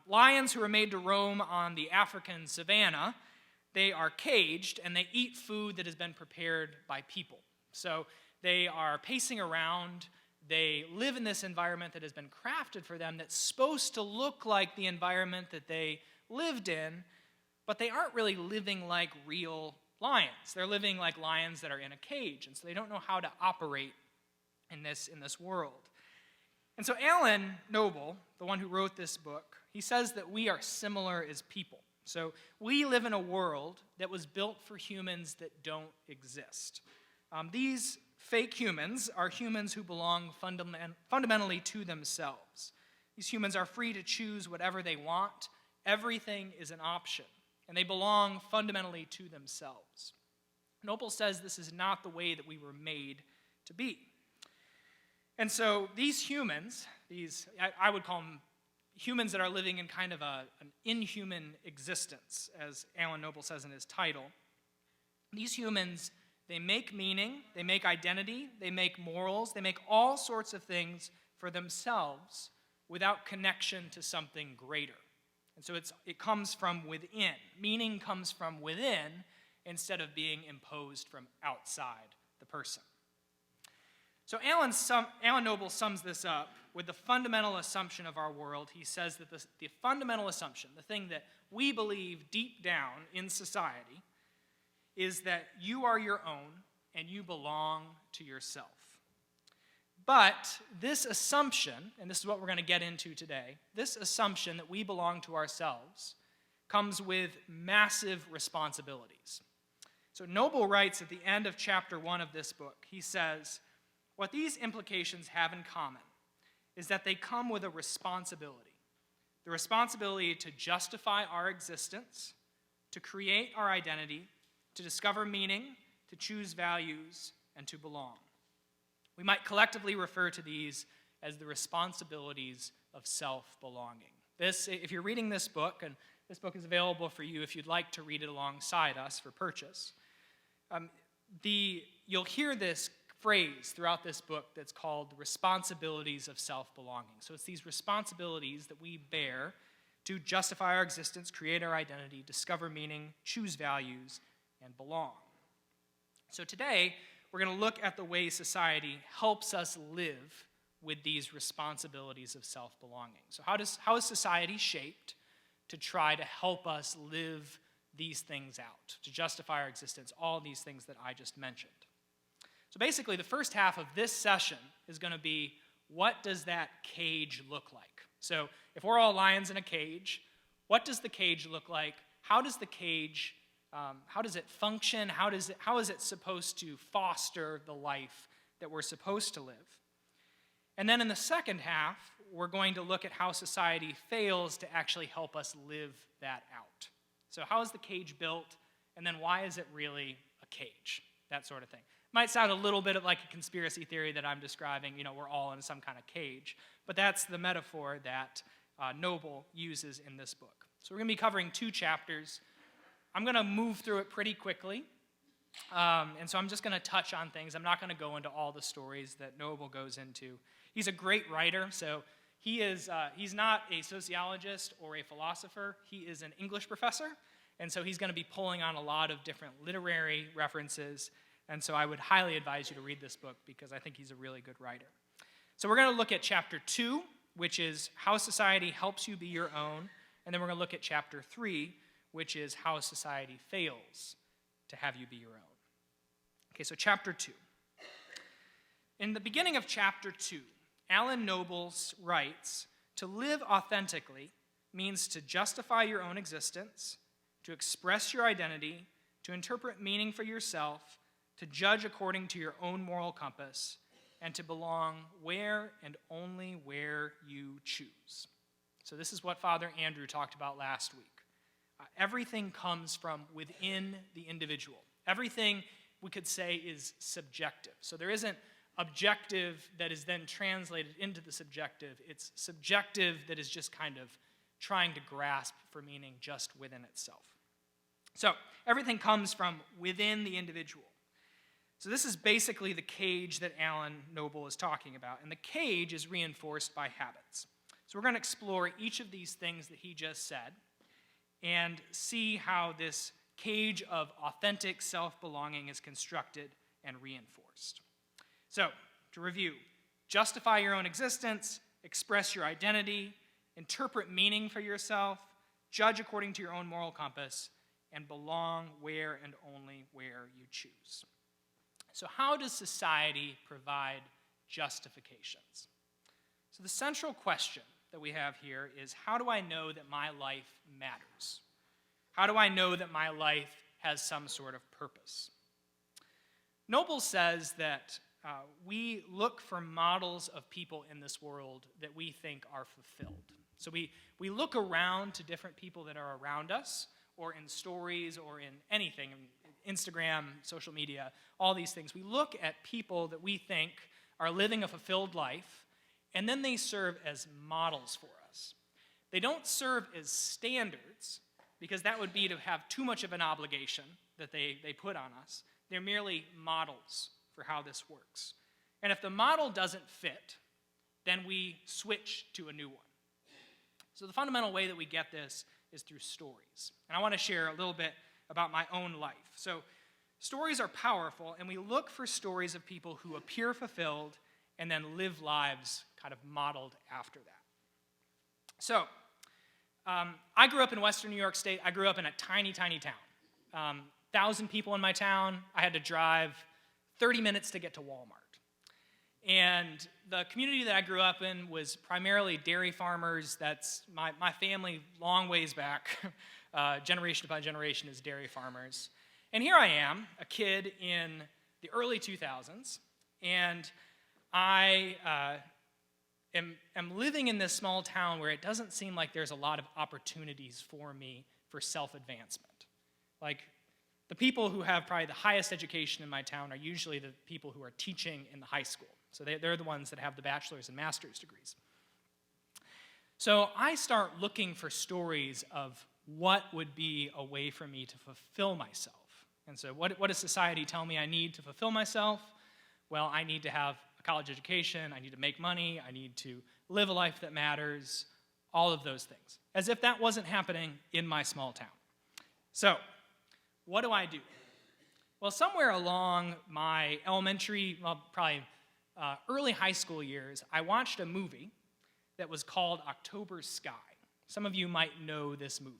Lions who are made to roam on the African savanna, they are caged and they eat food that has been prepared by people. So they are pacing around. They live in this environment that has been crafted for them that's supposed to look like the environment that they lived in, but they aren't really living like real lions. They're living like lions that are in a cage, and so they don't know how to operate in this world. And so Alan Noble, the one who wrote this book, he says that we are similar as people. So we live in a world that was built for humans that don't exist. These fake humans are humans who belong fundamentally to themselves. These humans are free to choose whatever they want. Everything is an option, and they belong fundamentally to themselves. Noble says this is not the way that we were made to be. And so these humans, I would call them humans that are living in kind of an inhuman existence, as Alan Noble says in his title. These humans, they make meaning, they make identity, they make morals, they make all sorts of things for themselves without connection to something greater. And so it comes from within. Meaning comes from within instead of being imposed from outside the person. So Alan Noble sums this up with the fundamental assumption of our world. He says that the fundamental assumption, the thing that we believe deep down in society, is that you are your own and you belong to yourself. But this assumption, and this is what we're going to get into today, this assumption that we belong to ourselves comes with massive responsibilities. So Noble writes at the end of chapter 1 of this book, he says, what these implications have in common is that they come with a responsibility. The responsibility to justify our existence, to create our identity, to discover meaning, to choose values, and to belong. We might collectively refer to these as the responsibilities of self-belonging. If you're reading this book, and this book is available for you if you'd like to read it alongside us for purchase, you'll hear this phrase throughout this book that's called the responsibilities of self-belonging. So it's these responsibilities that we bear to justify our existence, create our identity, discover meaning, choose values, and belong. So today, we're going to look at the way society helps us live with these responsibilities of self-belonging. So how is society shaped to try to help us live these things out, to justify our existence, all these things that I just mentioned? So basically, the first half of this session is going to be, what does that cage look like? So if we're all lions in a cage, what does the cage look like? How does the cage, how does it function? How is it supposed to foster the life that we're supposed to live? And then in the second half, we're going to look at how society fails to actually help us live that out. So how is the cage built? And then why is it really a cage? That sort of thing. Might sound a little bit like a conspiracy theory that I'm describing, we're all in some kind of cage, but that's the metaphor that Noble uses in this book. So we're going to be covering 2 chapters. I'm going to move through it pretty quickly, and so I'm just going to touch on things. I'm not going to go into all the stories that Noble goes into. He's a great writer, so he's not a sociologist or a philosopher. He is an English professor, and so he's going to be pulling on a lot of different literary references. And so I would highly advise you to read this book because I think he's a really good writer. So we're going to look at chapter 2, which is how society helps you be your own. And then we're going to look at chapter 3, which is how society fails to have you be your own. Okay, so chapter 2. In the beginning of chapter 2, Alan Noble writes, to live authentically means to justify your own existence, to express your identity, to interpret meaning for yourself, to judge according to your own moral compass, and to belong where and only where you choose. So this is what Father Andrew talked about last week. Everything comes from within the individual. Everything, we could say, is subjective. So there isn't objective that is then translated into the subjective. It's subjective that is just kind of trying to grasp for meaning just within itself. So everything comes from within the individual. So this is basically the cage that Alan Noble is talking about. And the cage is reinforced by habits. So we're going to explore each of these things that he just said and see how this cage of authentic self-belonging is constructed and reinforced. So, to review, justify your own existence, express your identity, interpret meaning for yourself, judge according to your own moral compass, and belong where and only where you choose. So how does society provide justifications? So the central question that we have here is, how do I know that my life matters? How do I know that my life has some sort of purpose? Noble says that we look for models of people in this world that we think are fulfilled. So we look around to different people that are around us, or in stories, or in anything, Instagram, social media, all these things. We look at people that we think are living a fulfilled life, and then they serve as models for us. They don't serve as standards, because that would be to have too much of an obligation that they put on us. They're merely models for how this works. And if the model doesn't fit, then we switch to a new one. So the fundamental way that we get this is through stories. And I want to share a little bit about my own life. So stories are powerful, and we look for stories of people who appear fulfilled and then live lives kind of modeled after that. So I grew up in Western New York State. I grew up in a tiny, tiny town. 1,000 people in my town. I had to drive 30 minutes to get to Walmart. And the community that I grew up in was primarily dairy farmers. That's my family, long ways back, generation upon generation, is dairy farmers. And here I am, a kid in the early 2000s, and I am living in this small town where it doesn't seem like there's a lot of opportunities for me for self-advancement. Like, the people who have probably the highest education in my town are usually the people who are teaching in the high school. So they're the ones that have the bachelor's and master's degrees. So I start looking for stories of what would be a way for me to fulfill myself. And so what does society tell me I need to fulfill myself? Well, I need to have a college education, I need to make money, I need to live a life that matters, all of those things. As if that wasn't happening in my small town. So, what do I do? Well, somewhere along my elementary, probably early high school years, I watched a movie that was called October Sky. Some of you might know this movie.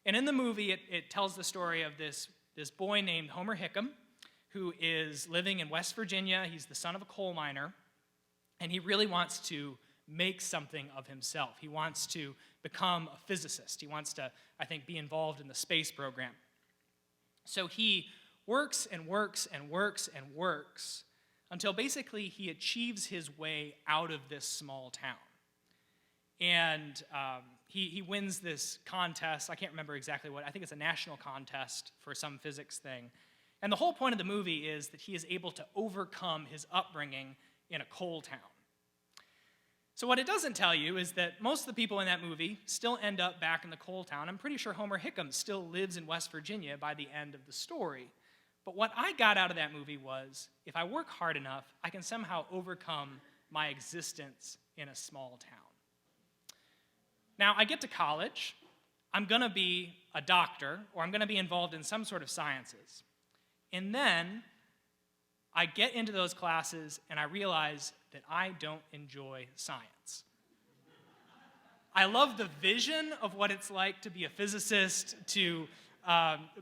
And in the movie, it tells the story of this boy named Homer Hickam, who is living in West Virginia. He's the son of a coal miner, and he really wants to make something of himself. He wants to become a physicist. He wants to, I think, be involved in the space program. So he works and works and works and works until basically he achieves his way out of this small town. And he wins this contest. I can't remember exactly what. I think it's a national contest for some physics thing. And the whole point of the movie is that he is able to overcome his upbringing in a coal town. So what it doesn't tell you is that most of the people in that movie still end up back in the coal town. I'm pretty sure Homer Hickam still lives in West Virginia by the end of the story. But what I got out of that movie was, if I work hard enough, I can somehow overcome my existence in a small town. Now, I get to college, I'm going to be a doctor, or I'm going to be involved in some sort of sciences. And then I get into those classes, and I realize that I don't enjoy science. I love the vision of what it's like to be a physicist, to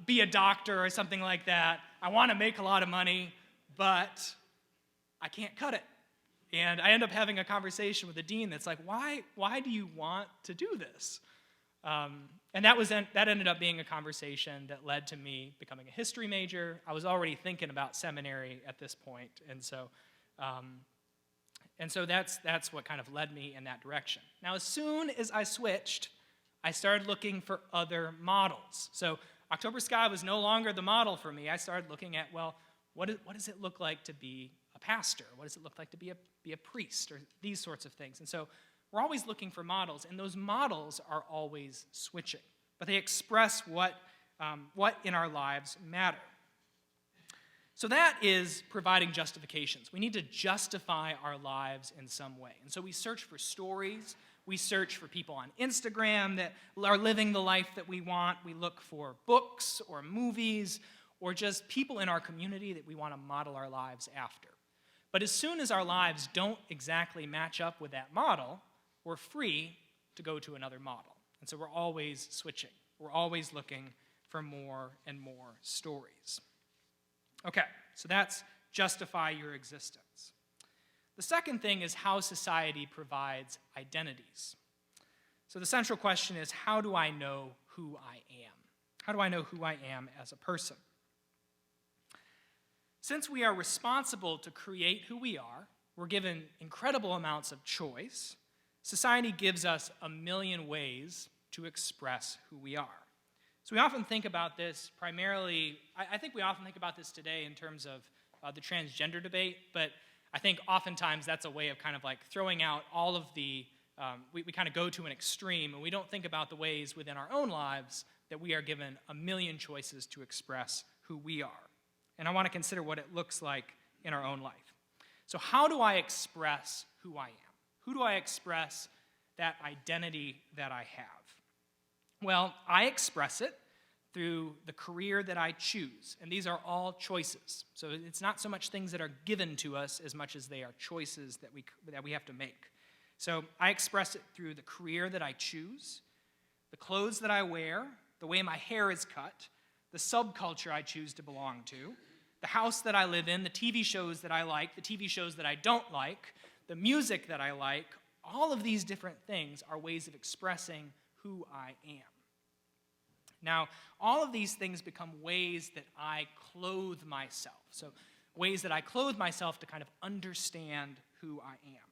be a doctor or something like that. I want to make a lot of money, but I can't cut it. And I end up having a conversation with the dean that's like, why do you want to do this? And that ended up being a conversation that led to me becoming a history major. I was already thinking about seminary at this point, and so that's what kind of led me in that direction. Now, as soon as I switched, I started looking for other models. So October Sky was no longer the model for me. I started looking at, well, what does it look like to be a pastor? What does it look like to be a priest, or these sorts of things? And so we're always looking for models, and those models are always switching. But they express what in our lives matter. So that is providing justifications. We need to justify our lives in some way. And so we search for stories, We search for people on Instagram that are living the life that we want. We look for books or movies or just people in our community that we want to model our lives after. But as soon as our lives don't exactly match up with that model, we're free to go to another model. And so we're always switching. We're always looking for more and more stories. Okay, so that's justify your existence. The second thing is how society provides identities. So the central question is, how do I know who I am? How do I know who I am as a person? Since we are responsible to create who we are, we're given incredible amounts of choice. Society gives us a million ways to express who we are. So we often think about this primarily, I think we often think about this today in terms of the transgender debate, but I think oftentimes that's a way of kind of like throwing out all of the, we kind of go to an extreme, and we don't think about the ways within our own lives that we are given a million choices to express who we are. And I want to consider what it looks like in our own life. So how do I express who I am? Who do I express that identity that I have? Well, I express it through the career that I choose. And these are all choices. So it's not so much things that are given to us as much as they are choices that we have to make. So I express it through the career that I choose, the clothes that I wear, the way my hair is cut, the subculture I choose to belong to, the house that I live in, the TV shows that I like, the TV shows that I don't like, the music that I like. All of these different things are ways of expressing who I am. Now, all of these things become ways that I clothe myself. So ways that I clothe myself to kind of understand who I am.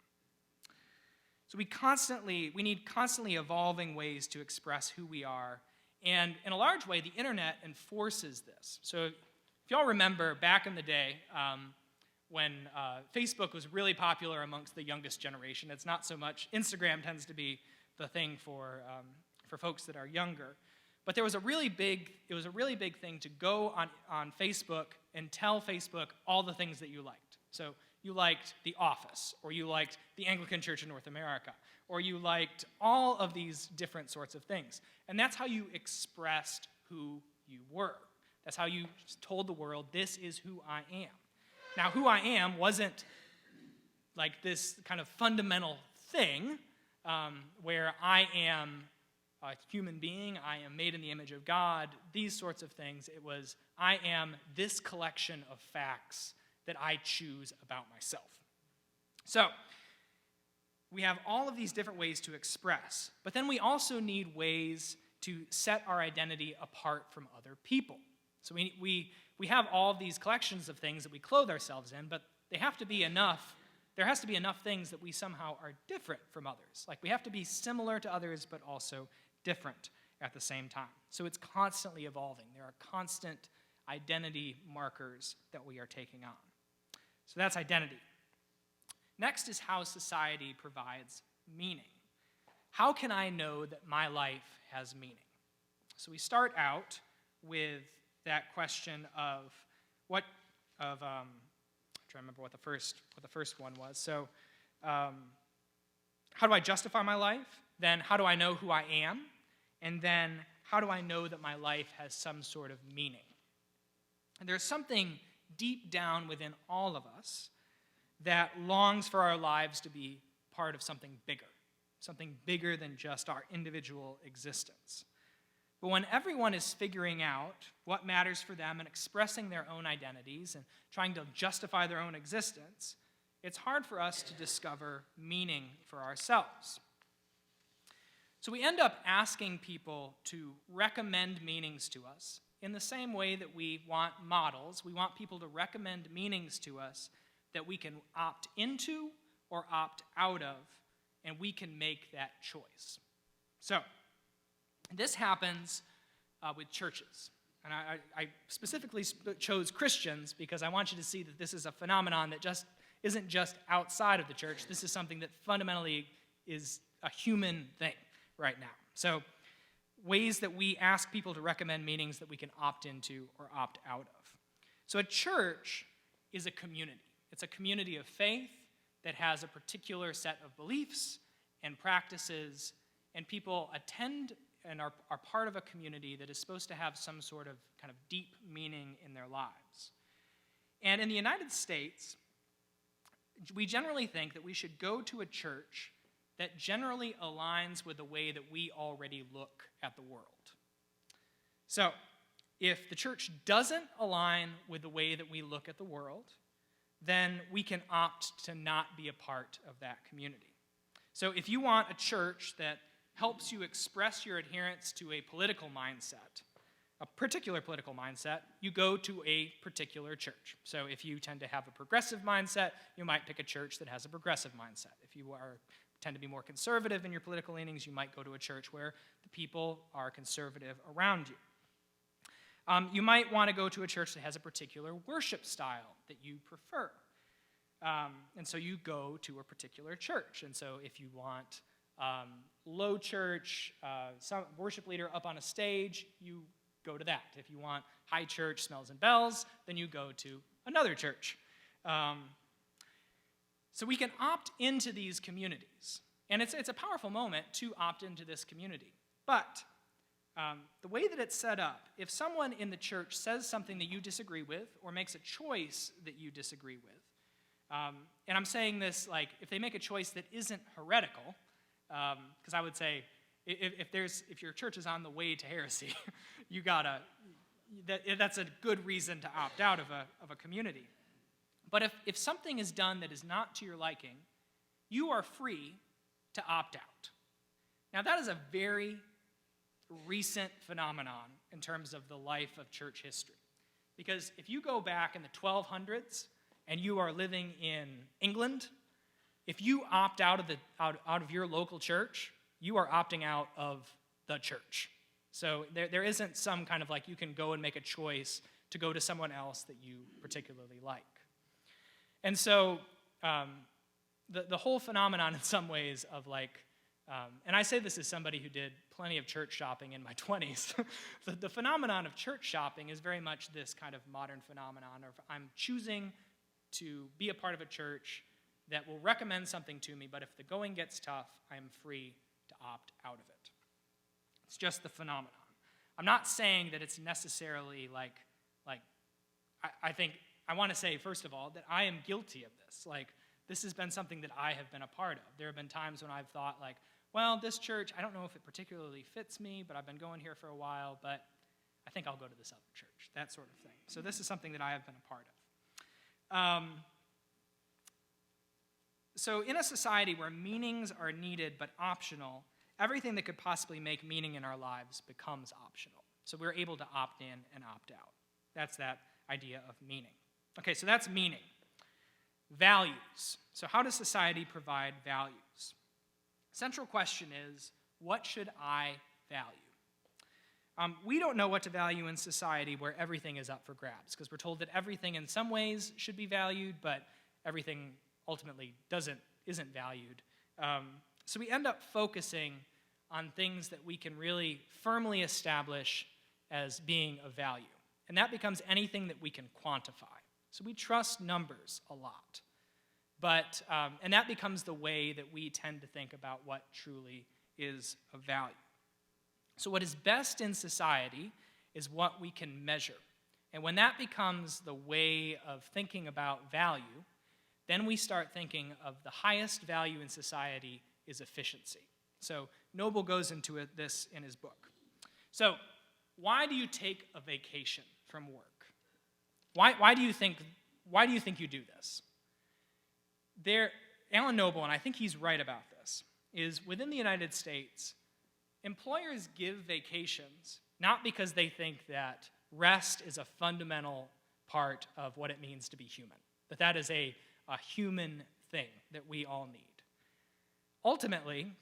So we need constantly evolving ways to express who we are. And in a large way, the internet enforces this. So if y'all remember back in the day when Facebook was really popular amongst the youngest generation, it's not so much, Instagram tends to be the thing for folks that are younger. But it was a really big thing to go on Facebook and tell Facebook all the things that you liked. So you liked The Office, or you liked the Anglican Church in North America, or you liked all of these different sorts of things. And that's how you expressed who you were. That's how you told the world, this is who I am. Now, who I am wasn't like this kind of fundamental thing where I am a human being, I am made in the image of God, these sorts of things. It was, I am this collection of facts that I choose about myself. So, we have all of these different ways to express, but then we also need ways to set our identity apart from other people. So we have all of these collections of things that we clothe ourselves in, but they have to be enough. There has to be enough things that we somehow are different from others. Like we have to be similar to others, but also different at the same time. So it's constantly evolving. There are constant identity markers that we are taking on. So that's identity. Next is how society provides meaning. How can I know that my life has meaning? So we start out with that question of I'm trying to remember what the first one was. So how do I justify my life? Then how do I know who I am? And then how do I know that my life has some sort of meaning? And there's something deep down within all of us that longs for our lives to be part of something bigger than just our individual existence. But when everyone is figuring out what matters for them and expressing their own identities and trying to justify their own existence, it's hard for us to discover meaning for ourselves. So we end up asking people to recommend meanings to us in the same way that we want models. We want people to recommend meanings to us that we can opt into or opt out of, and we can make that choice. So this happens with churches. And I specifically chose Christians because I want you to see that this is a phenomenon that just isn't just outside of the church. This is something that fundamentally is a human thing right now. So ways that we ask people to recommend meanings that we can opt into or opt out of. So a church is a community. It's a community of faith that has a particular set of beliefs and practices, and people attend and are part of a community that is supposed to have some sort of kind of deep meaning in their lives. And in the United States, we generally think that we should go to a church that generally aligns with the way that we already look at the world. So, if the church doesn't align with the way that we look at the world, then we can opt to not be a part of that community. So if you want a church that helps you express your adherence to a political mindset, a particular political mindset, you go to a particular church. So if you tend to have a progressive mindset, you might pick a church that has a progressive mindset. If you tend to be more conservative in your political leanings, you might go to a church where the people are conservative around you. You might want to go to a church that has a particular worship style that you prefer. And so you go to a particular church. And so if you want low church, some worship leader up on a stage, you go to that. If you want high church, smells and bells, then you go to another church. So we can opt into these communities. And it's a powerful moment to opt into this community. But the way that it's set up, if someone in the church says something that you disagree with or makes a choice that you disagree with, and I'm saying this like if they make a choice that isn't heretical, because I would say if your church is on the way to heresy, that's a good reason to opt out of a community. But if something is done that is not to your liking, you are free to opt out. Now that is a very recent phenomenon in terms of the life of church history. Because if you go back in the 1200s and you are living in England, if you opt out of your local church, you are opting out of the church. So there isn't some kind of like you can go and make a choice to go to someone else that you particularly like. And so the whole phenomenon in some ways of like, and I say this as somebody who did plenty of church shopping in my 20s. The phenomenon of church shopping is very much this kind of modern phenomenon of I'm choosing to be a part of a church that will recommend something to me, but if the going gets tough, I'm free to opt out of it. It's just the phenomenon. I'm not saying that it's necessarily like I think, I want to say, first of all, that I am guilty of this. Like, this has been something that I have been a part of. There have been times when I've thought like, well, this church, I don't know if it particularly fits me, but I've been going here for a while, but I think I'll go to this other church, that sort of thing. So this is something that I have been a part of. So in a society where meanings are needed but optional, everything that could possibly make meaning in our lives becomes optional. So we're able to opt in and opt out. That's that idea of meaning. Okay, so that's meaning. Values. So how does society provide values? Central question is, what should I value? We don't know what to value in society where everything is up for grabs, because we're told that everything in some ways should be valued, but everything ultimately isn't valued. So we end up focusing on things that we can really firmly establish as being of value. And that becomes anything that we can quantify. So we trust numbers a lot. But, and that becomes the way that we tend to think about what truly is of value. So what is best in society is what we can measure. And when that becomes the way of thinking about value, then we start thinking of the highest value in society is efficiency. So Noble goes into this in his book. So why do you take a vacation from work? Why do you think you do this? Alan Noble, and I think he's right about this, is within the United States, employers give vacations not because they think that rest is a fundamental part of what it means to be human, that is a human thing that we all need. Ultimately,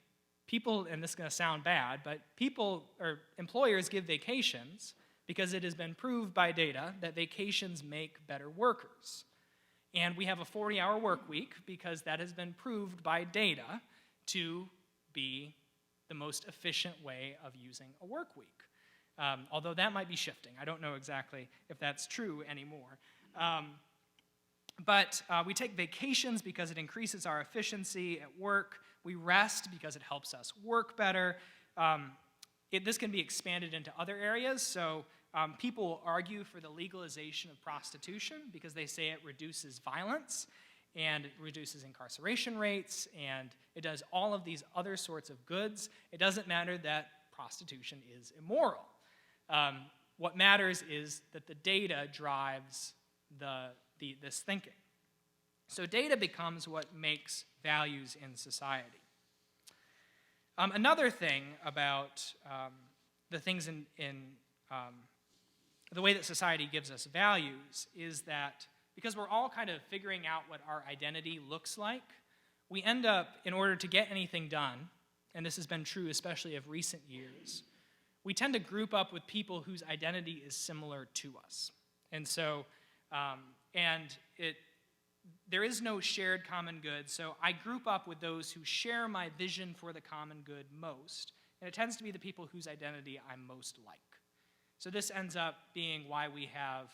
people, and this is going to sound bad, but employers give vacations because it has been proved by data that vacations make better workers. And we have a 40-hour work week because that has been proved by data to be the most efficient way of using a work week. Although that might be shifting. I don't know exactly if that's true anymore. But we take vacations because it increases our efficiency at work. We rest because it helps us work better. This can be expanded into other areas. So people argue for the legalization of prostitution because they say it reduces violence and it reduces incarceration rates, and it does all of these other sorts of goods. It doesn't matter that prostitution is immoral. What matters is that the data drives this thinking. So data becomes what makes values in society. Another thing about the things in the way that society gives us values is that because we're all kind of figuring out what our identity looks like, we end up, in order to get anything done, and this has been true especially of recent years, we tend to group up with people whose identity is similar to us. And so, there is no shared common good, so I group up with those who share my vision for the common good most, and it tends to be the people whose identity I'm most like. So this ends up being why we have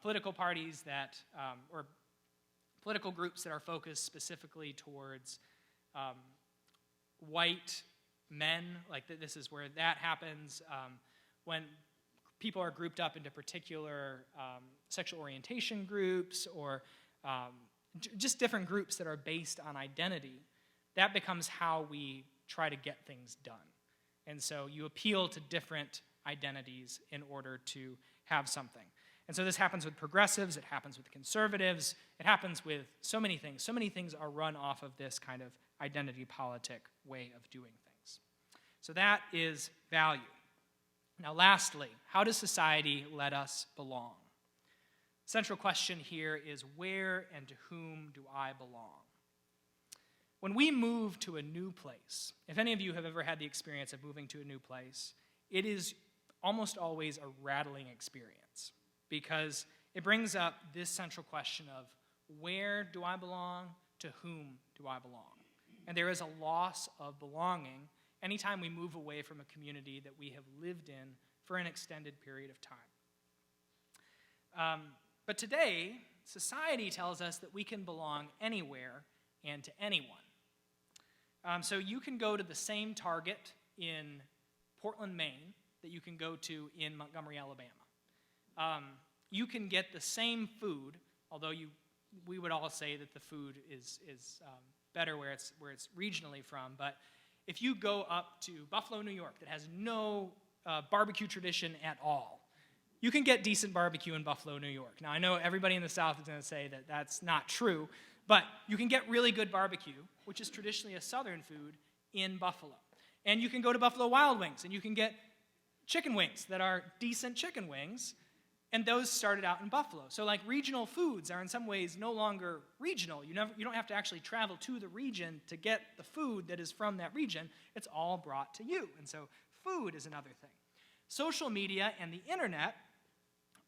political parties that, or political groups that are focused specifically towards white men, like this is where that happens, when people are grouped up into particular sexual orientation groups or just different groups that are based on identity, that becomes how we try to get things done. And so you appeal to different identities in order to have something. And so this happens with progressives, it happens with conservatives, it happens with so many things. So many things are run off of this kind of identity politic way of doing things. So that is value. Now lastly, how does society let us belong? Central question here is, where and to whom do I belong? When we move to a new place, if any of you have ever had the experience of moving to a new place, it is almost always a rattling experience because it brings up this central question of, where do I belong? To whom do I belong? And there is a loss of belonging anytime we move away from a community that we have lived in for an extended period of time. But today, society tells us that we can belong anywhere and to anyone. So you can go to the same Target in Portland, Maine, that you can go to in Montgomery, Alabama. You can get the same food, although we would all say that the food is better where it's regionally from. But if you go up to Buffalo, New York, that has no barbecue tradition at all, you can get decent barbecue in Buffalo, New York. Now, I know everybody in the South is going to say that that's not true, but you can get really good barbecue, which is traditionally a Southern food, in Buffalo. And you can go to Buffalo Wild Wings, and you can get chicken wings that are decent chicken wings, and those started out in Buffalo. So like regional foods are in some ways no longer regional. You don't have to actually travel to the region to get the food that is from that region. It's all brought to you. And so food is another thing. Social media and the internet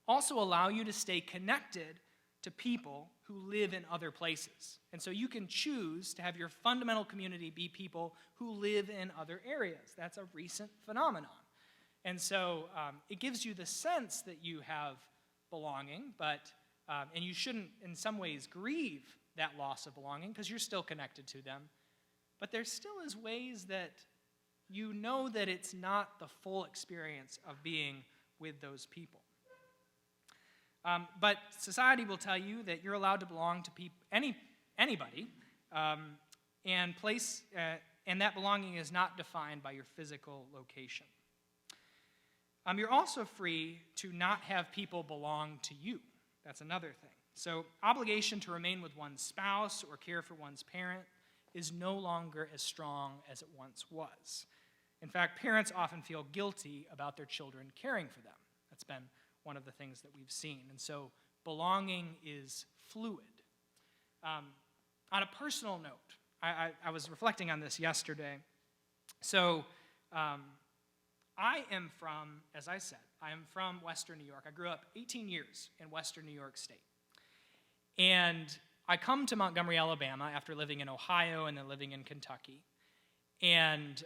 also allow you to stay connected to people who live in other places. And so you can choose to have your fundamental community be people who live in other areas. That's a recent phenomenon. And so it gives you the sense that you have belonging, and you shouldn't in some ways grieve that loss of belonging because you're still connected to them. But there still is ways that you know that it's not the full experience of being with those people. But society will tell you that you're allowed to belong to anybody, and that belonging is not defined by your physical location. You're also free to not have people belong to you. That's another thing. So obligation to remain with one's spouse or care for one's parent is no longer as strong as it once was. In fact, parents often feel guilty about their children caring for them. That's been one of the things that we've seen. And so belonging is fluid. On a personal note, I was reflecting on this yesterday. So I am from, as I said, I am from Western New York. I grew up 18 years in Western New York State. And I come to Montgomery, Alabama after living in Ohio and then living in Kentucky. And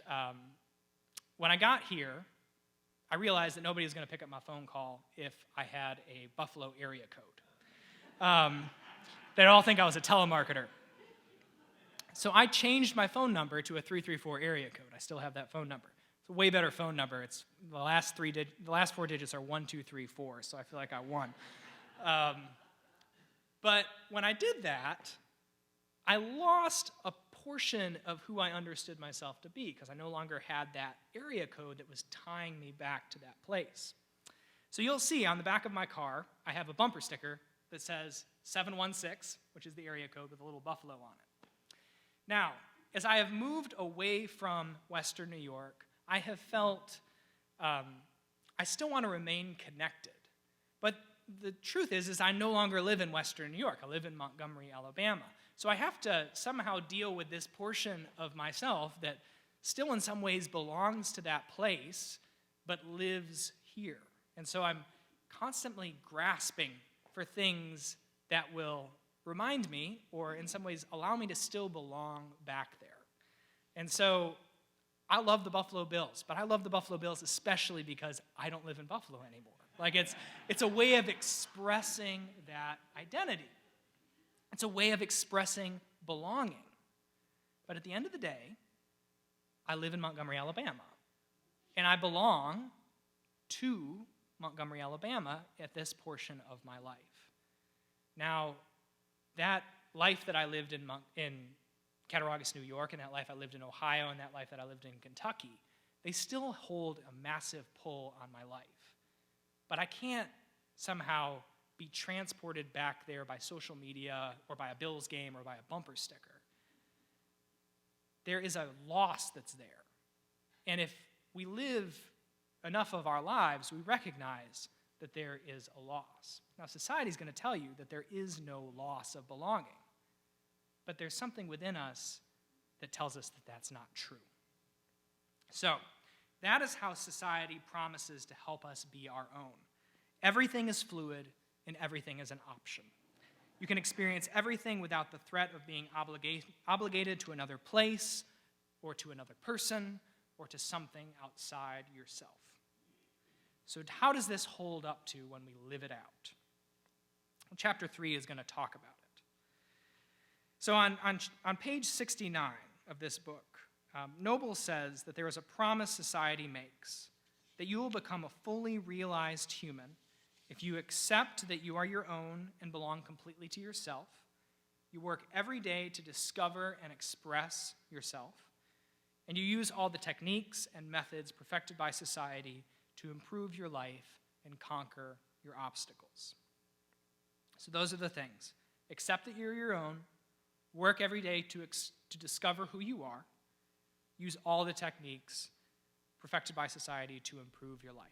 when I got here, I realized that nobody was going to pick up my phone call if I had a Buffalo area code. They'd all think I was a telemarketer. So I changed my phone number to a 334 area code. I still have that phone number. It's a way better phone number. It's the last four digits are 1234, so I feel like I won. But when I did that, I lost a portion of who I understood myself to be because I no longer had that area code that was tying me back to that place. So you'll see on the back of my car, I have a bumper sticker that says 716, which is the area code with a little buffalo on it. Now, as I have moved away from Western New York, I have felt I still want to remain connected. But the truth is I no longer live in Western New York. I live in Montgomery, Alabama. So I have to somehow deal with this portion of myself that still in some ways belongs to that place, but lives here. And so I'm constantly grasping for things that will remind me, or in some ways allow me to still belong back there. And so I love the Buffalo Bills, but I love the Buffalo Bills especially because I don't live in Buffalo anymore. Like it's a way of expressing that identity. It's a way of expressing belonging. But at the end of the day, I live in Montgomery, Alabama, and I belong to Montgomery, Alabama at this portion of my life. Now, that life that I lived in Cattaraugus, New York, and that life I lived in Ohio, and that life that I lived in Kentucky, they still hold a massive pull on my life. But I can't somehow be transported back there by social media or by a Bills game or by a bumper sticker. There is a loss that's there. And if we live enough of our lives, we recognize that there is a loss. Now, society is going to tell you that there is no loss of belonging. But there's something within us that tells us that that's not true. So, that is how society promises to help us be our own. Everything is fluid, and everything is an option. You can experience everything without the threat of being obligated to another place, or to another person, or to something outside yourself. So how does this hold up to when we live it out? Well, chapter 3 is going to talk about it. So on page 69 of this book, Noble says that there is a promise society makes, that you will become a fully realized human if you accept that you are your own and belong completely to yourself. You work every day to discover and express yourself, and you use all the techniques and methods perfected by society to improve your life and conquer your obstacles. So those are the things. Accept that you're your own, work every day to discover who you are, use all the techniques perfected by society to improve your life.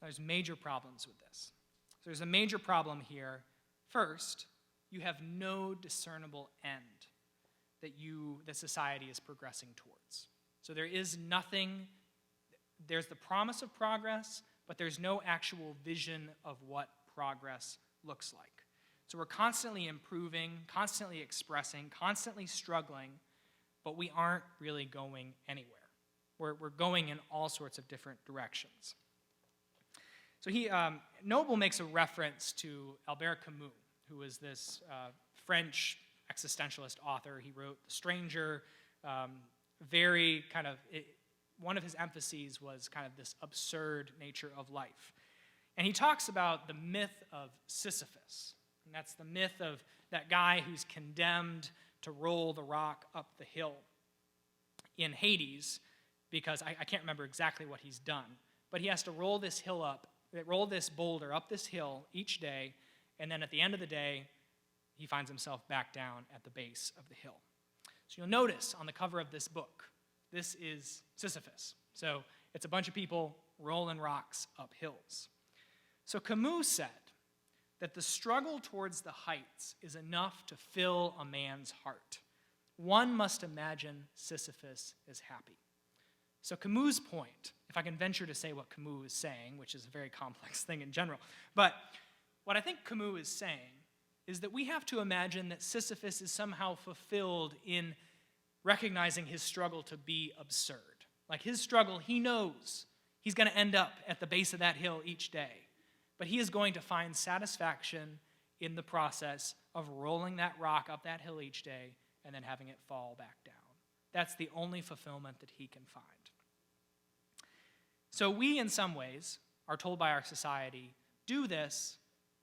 There's major problems with this. So there's a major problem here. First, you have no discernible end that society is progressing towards. So there is nothing, there's the promise of progress, but there's no actual vision of what progress looks like. So we're constantly improving, constantly expressing, constantly struggling, but we aren't really going anywhere. We're going in all sorts of different directions. So Noble makes a reference to Albert Camus, who was this French existentialist author. He wrote The Stranger, one of his emphases was kind of this absurd nature of life. And he talks about the myth of Sisyphus. And that's the myth of that guy who's condemned to roll the rock up the hill in Hades, because I can't remember exactly what he's done, but he has to roll this boulder up this hill each day, and then at the end of the day, he finds himself back down at the base of the hill. So you'll notice on the cover of this book, this is Sisyphus. So it's a bunch of people rolling rocks up hills. So Camus said that the struggle towards the heights is enough to fill a man's heart. One must imagine Sisyphus is happy. So Camus' point, if I can venture to say what Camus is saying, which is a very complex thing in general, but what I think Camus is saying is that we have to imagine that Sisyphus is somehow fulfilled in recognizing his struggle to be absurd. Like his struggle, he knows he's going to end up at the base of that hill each day, but he is going to find satisfaction in the process of rolling that rock up that hill each day and then having it fall back down. That's the only fulfillment that he can find. So we, in some ways, are told by our society, do this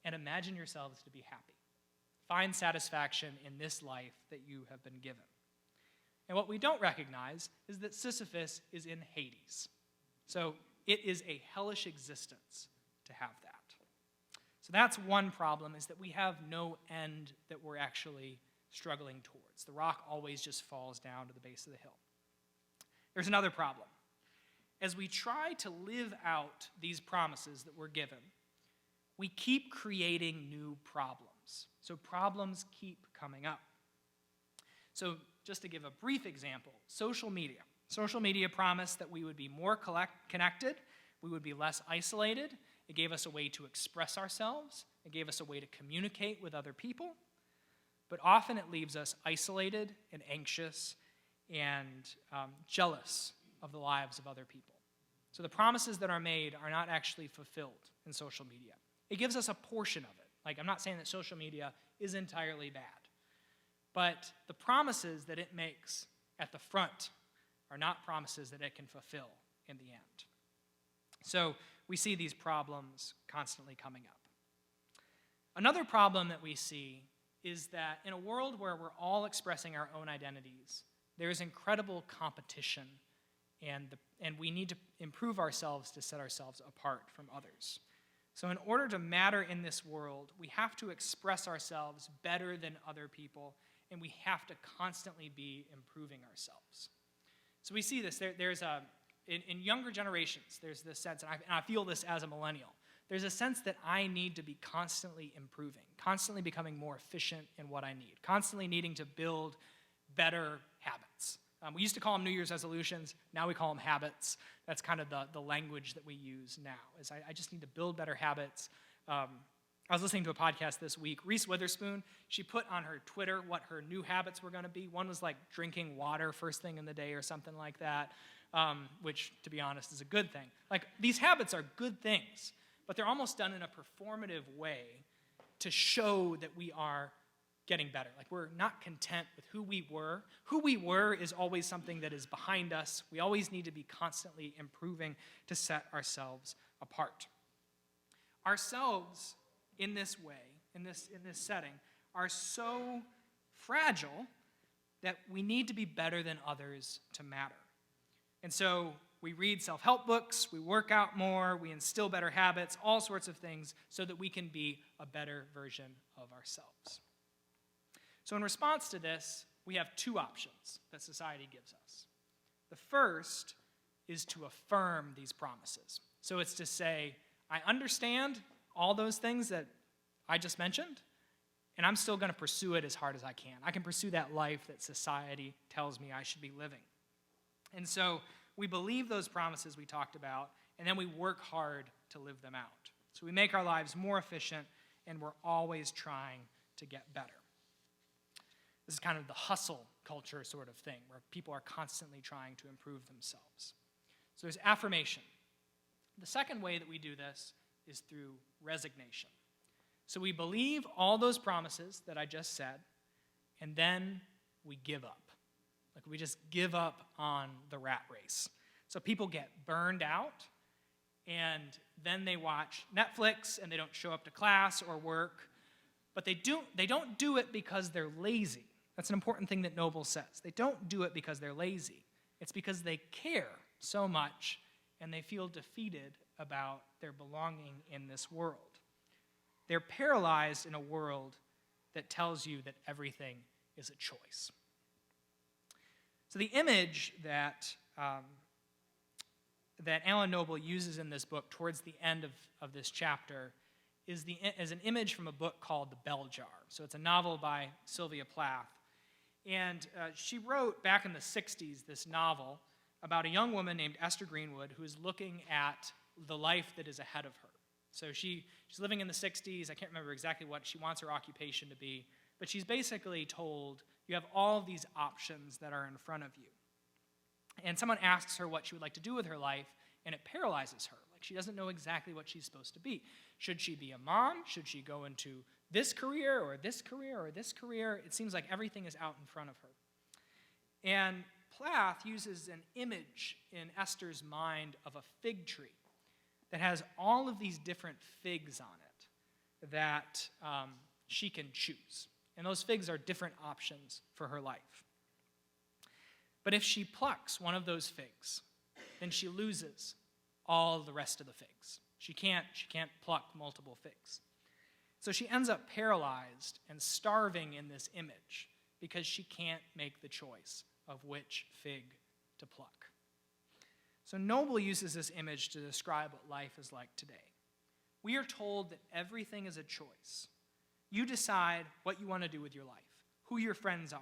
and imagine yourselves to be happy. Find satisfaction in this life that you have been given. And what we don't recognize is that Sisyphus is in Hades. So it is a hellish existence to have that. So that's one problem, is that we have no end that we're actually struggling towards. The rock always just falls down to the base of the hill. There's another problem. As we try to live out these promises that we're given, we keep creating new problems. So problems keep coming up. So just to give a brief example, social media. Social media promised that we would be more connected, we would be less isolated. It gave us a way to express ourselves. It gave us a way to communicate with other people. But often it leaves us isolated and anxious and jealous of the lives of other people. So the promises that are made are not actually fulfilled in social media. It gives us a portion of it. Like, I'm not saying that social media is entirely bad, but the promises that it makes at the front are not promises that it can fulfill in the end. So we see these problems constantly coming up. Another problem that we see is that in a world where we're all expressing our own identities, there's incredible competition, and we need to improve ourselves to set ourselves apart from others. So in order to matter in this world, we have to express ourselves better than other people, and we have to constantly be improving ourselves. So we see this. In younger generations, there's this sense, and I feel this as a millennial, there's a sense that I need to be constantly improving, constantly becoming more efficient in what I need, constantly needing to build better habits. We used to call them New Year's resolutions. Now we call them habits. That's kind of the language that we use now, is I just need to build better habits. I was listening to a podcast this week. Reese Witherspoon, she put on her Twitter what her new habits were going to be. One was like drinking water first thing in the day or something like that, which, to be honest, is a good thing. Like, these habits are good things, but they're almost done in a performative way to show that we are getting better. Like, we're not content with who we were. Who we were is always something that is behind us. We always need to be constantly improving to set ourselves apart. Ourselves, in this way, in this setting, are so fragile that we need to be better than others to matter. And so we read self-help books, we work out more, we instill better habits, all sorts of things so that we can be a better version of ourselves. So in response to this, we have two options that society gives us. The first is to affirm these promises. So it's to say, I understand all those things that I just mentioned, and I'm still going to pursue it as hard as I can. I can pursue that life that society tells me I should be living. And so we believe those promises we talked about, and then we work hard to live them out. So we make our lives more efficient, and we're always trying to get better. This is kind of the hustle culture sort of thing, where people are constantly trying to improve themselves. So there's affirmation. The second way that we do this is through resignation. So we believe all those promises that I just said, and then we give up. Like, we just give up on the rat race. So people get burned out, and then they watch Netflix, and they don't show up to class or work, but they don't do it because they're lazy. That's an important thing that Noble says. They don't do it because they're lazy. It's because they care so much, and they feel defeated about their belonging in this world. They're paralyzed in a world that tells you that everything is a choice. So the image that Alan Noble uses in this book towards the end of this chapter is an image from a book called The Bell Jar. So it's a novel by Sylvia Plath. And she wrote back in the 60s this novel about a young woman named Esther Greenwood who is looking at the life that is ahead of her. So she's living in the 60s. I can't remember exactly what she wants her occupation to be, but she's basically told, you have all of these options that are in front of you. And someone asks her what she would like to do with her life, and it paralyzes her. Like, she doesn't know exactly what she's supposed to be. Should she be a mom? Should she go into this career or this career or this career? It seems like everything is out in front of her. And Plath uses an image in Esther's mind of a fig tree that has all of these different figs on it that she can choose. And those figs are different options for her life. But if she plucks one of those figs, then she loses all the rest of the figs. She can't pluck multiple figs. So she ends up paralyzed and starving in this image because she can't make the choice of which fig to pluck. So Noble uses this image to describe what life is like today. We are told that everything is a choice. You decide what you want to do with your life, who your friends are,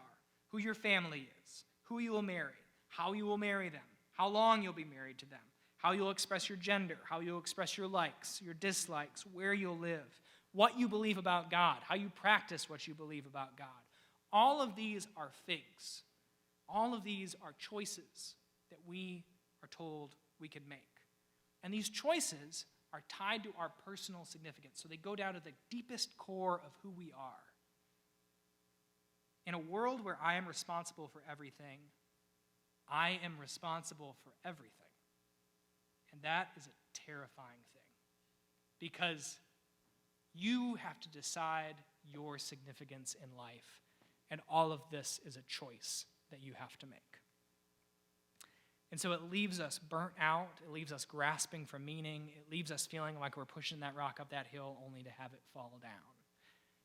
who your family is, who you will marry, how you will marry them, how long you'll be married to them, how you'll express your gender, how you'll express your likes, your dislikes, where you'll live, what you believe about God, how you practice what you believe about God. All of these are figs. All of these are choices that we are told we can make. And these choices are tied to our personal significance. So they go down to the deepest core of who we are. In a world where I am responsible for everything, I am responsible for everything. And that is a terrifying thing. Because you have to decide your significance in life. And all of this is a choice that you have to make. And so it leaves us burnt out. It leaves us grasping for meaning. It leaves us feeling like we're pushing that rock up that hill only to have it fall down.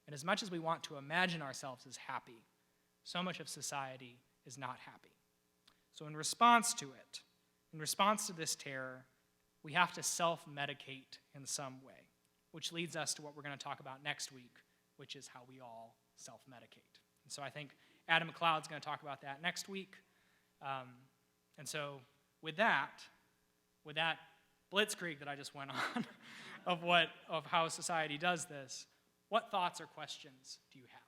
And as much as we want to imagine ourselves as happy, so much of society is not happy. So in response to it, in response to this terror, we have to self-medicate in some way, which leads us to what we're going to talk about next week, which is how we all self-medicate. And so I think Adam McLeod's going to talk about that next week. And so with that blitzkrieg that I just went on of how society does this, what thoughts or questions do you have?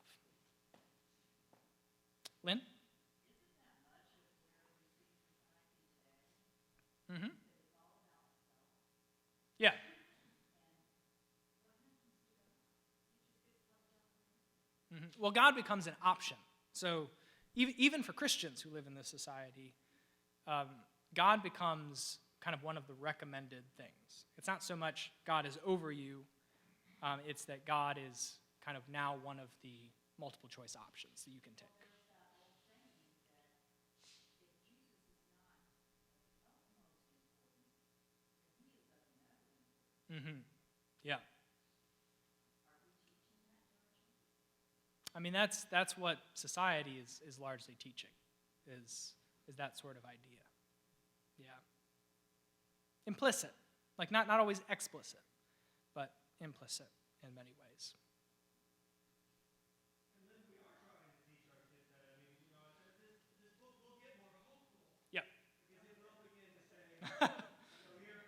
Lynn? Mm-hmm. Yeah. Mm-hmm. Well, God becomes an option. So even for Christians who live in this society, God becomes kind of one of the recommended things. It's not so much God is over you, it's that God is kind of now one of the multiple choice options that you can take. Mm-hmm. Yeah. I mean, that's what society is largely teaching, is that sort of idea. Yeah. Implicit. Like not always explicit, but implicit in many ways. And then we are trying to teach our kids that. I mean, this book will get more hopeful. Yeah. Because it will begin to say, here,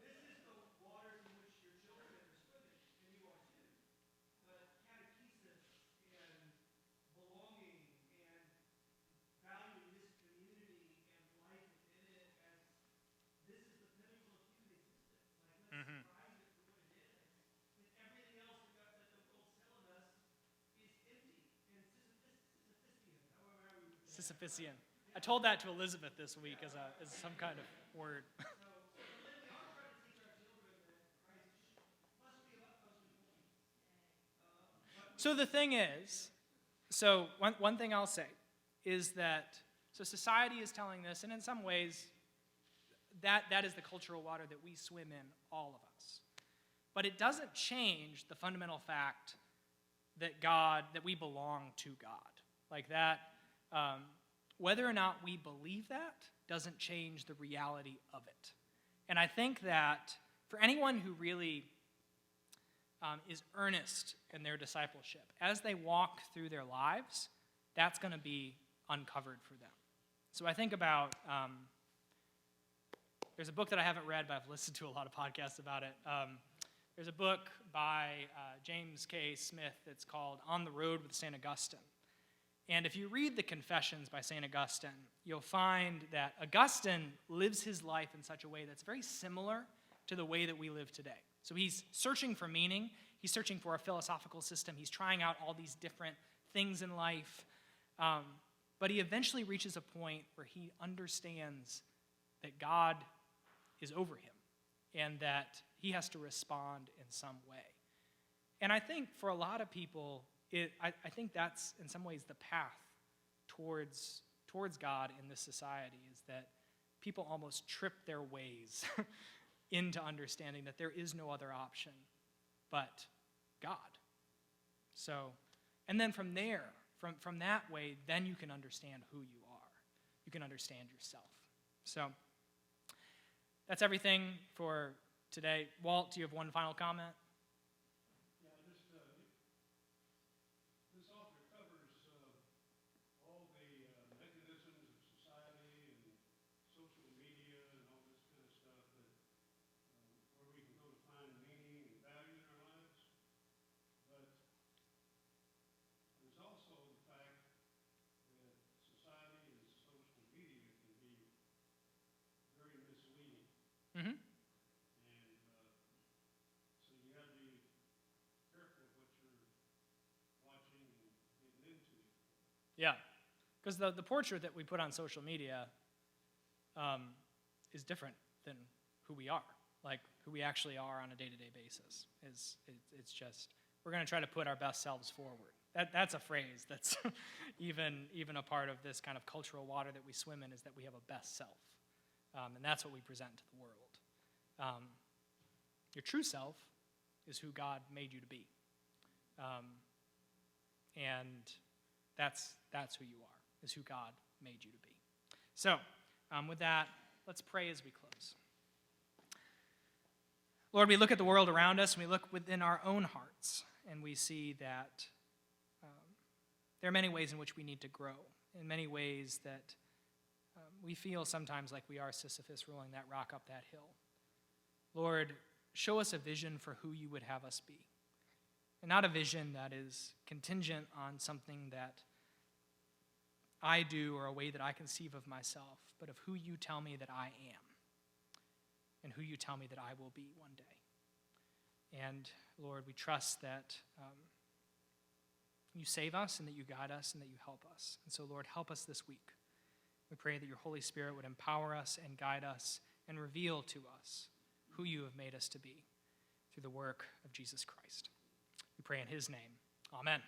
this is the waters in which your children are swimming, and you are too. But catechesis and belonging and valuing this community and life within it as this is the pinnacle of human existence. Like, let's prize it for what it is. And everything else that the world's telling us is empty and Sisyphean, however we would say. Sisyphean. I told that to Elizabeth this week as some kind of word. So then we are trying to teach our children that Christ must be of utmost importance. So the thing is, so one thing I'll say is that, so society is telling this, and in some ways, that is the cultural water that we swim in, all of us. But it doesn't change the fundamental fact that we belong to God. Like that, whether or not we believe that doesn't change the reality of it. And I think that for anyone who really is earnest in their discipleship, as they walk through their lives, that's going to be uncovered for them. So I think about, there's a book that I haven't read, but I've listened to a lot of podcasts about it. There's a book by James K. Smith that's called On the Road with St. Augustine. And if you read the Confessions by St. Augustine, you'll find that Augustine lives his life in such a way that's very similar to the way that we live today. So he's searching for meaning. He's searching for a philosophical system. He's trying out all these different things in life. But he eventually reaches a point where he understands that God is over him and that he has to respond in some way. And I think for a lot of people, I think that's in some ways the path towards God in this society, is that people almost trip their ways into understanding that there is no other option but God. So, and then from there, from that way, then you can understand who you are. You can understand yourself. So, that's everything for today. Walt, do you have one final comment? Yeah, just this author covers all the mechanisms of society and social media and all this kind of stuff that where we can go to find meaning and value in our lives. But there's also the fact that society and social media can be very misleading. Mm-hmm. And so you got to be careful what you're watching and getting into. Yeah, because the portrait that we put on social media is different than who we are, like who we actually are on a day-to-day basis. It's just, we're going to try to put our best selves forward. That's a phrase that's even a part of this kind of cultural water that we swim in, is that we have a best self. And that's what we present to the world. Your true self is who God made you to be. And that's who you are, is who God made you to be. So, with that, let's pray as we close. Lord, we look at the world around us, and we look within our own hearts, and we see that there are many ways in which we need to grow, in many ways that we feel sometimes like we are Sisyphus rolling that rock up that hill. Lord, show us a vision for who you would have us be, and not a vision that is contingent on something that I do or a way that I conceive of myself, but of who you tell me that I am and who you tell me that I will be one day. And Lord, we trust that you save us and that you guide us and that you help us. And so, Lord, help us this week. We pray that your Holy Spirit would empower us and guide us and reveal to us who you have made us to be through the work of Jesus Christ. We pray in his name. Amen.